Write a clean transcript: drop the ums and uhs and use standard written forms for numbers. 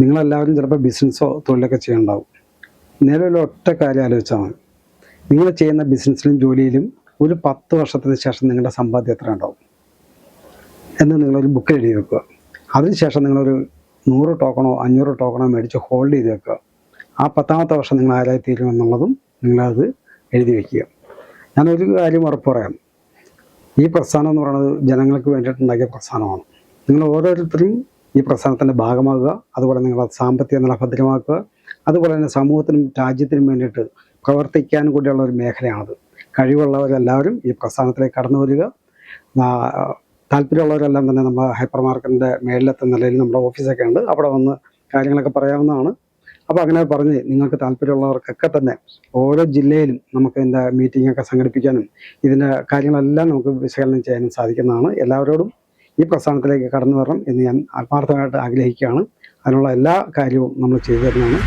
നിങ്ങളെല്ലാവരും ചിലപ്പോൾ ബിസിനസ്സോ തൊഴിലൊക്കെ ചെയ്യുന്നുണ്ടാവും. നിലവിൽ ഒറ്റ കാര്യം ആലോചിച്ചാൽ മതി. നിങ്ങൾ ചെയ്യുന്ന ബിസിനസ്സിലും ജോലിയിലും ഒരു 10 വർഷത്തിന് ശേഷം നിങ്ങളുടെ സമ്പാദ്യം എത്ര ഉണ്ടാവും എന്ന് നിങ്ങളൊരു ബുക്കിൽ എഴുതി വെക്കുക. അതിനുശേഷം നിങ്ങളൊരു 100 ടോക്കണോ 500 ടോക്കണോ മേടിച്ച് ഹോൾഡ് ചെയ്ത് വെക്കുക. ആ 10ാമത്തെ വർഷം നിങ്ങൾ ആരായി തീരുമെന്നുള്ളതും നിങ്ങളത് എഴുതി വയ്ക്കുക. ഞാനൊരു കാര്യം ഉറപ്പ് പറയാം, ഈ പ്രസ്ഥാനം എന്ന് പറയുന്നത് ജനങ്ങൾക്ക് വേണ്ടിയിട്ടുണ്ടാക്കിയ പ്രസ്ഥാനമാണ്. നിങ്ങൾ ഓരോരുത്തരും ഈ പ്രസ്ഥാനത്തിൻ്റെ ഭാഗമാകുക. അതുപോലെ നിങ്ങളുടെ സാമ്പത്തിക നില ഭദ്രമാക്കുക. അതുപോലെ തന്നെ സമൂഹത്തിനും രാജ്യത്തിനും വേണ്ടിയിട്ട് പ്രവർത്തിക്കാൻ കൂടിയുള്ള ഒരു മേഖലയാണത്. കഴിവുള്ളവരെല്ലാവരും ഈ പ്രസ്ഥാനത്തിലേക്ക് കടന്നു വരിക. താല്പര്യമുള്ളവരെല്ലാം തന്നെ നമ്മുടെ ഹൈപ്പർ മാർക്കറ്റിൻ്റെ മേളിലത്തെ നിലയിൽ നമ്മുടെ ഓഫീസൊക്കെ ഉണ്ട്, അവിടെ വന്ന് കാര്യങ്ങളൊക്കെ പറയാവുന്നതാണ്. അപ്പോൾ അങ്ങനെ പറഞ്ഞ് നിങ്ങൾക്ക് താല്പര്യമുള്ളവർക്കൊക്കെ തന്നെ ഓരോ ജില്ലയിലും നമുക്ക് ഇതിൻ്റെ മീറ്റിങ്ങൊക്കെ സംഘടിപ്പിക്കാനും ഇതിൻ്റെ കാര്യങ്ങളെല്ലാം നമുക്ക് വിശകലനം ചെയ്യാനും സാധിക്കുന്നതാണ്. എല്ലാവരോടും ഈ പ്രസ്ഥാനത്തിലേക്ക് കടന്നു വരണം എന്ന് ഞാൻ ആത്മാർത്ഥമായിട്ട് ആഗ്രഹിക്കുകയാണ്. അതിനുള്ള എല്ലാ കാര്യവും നമ്മൾ ചെയ്തു തരുന്നതാണ്.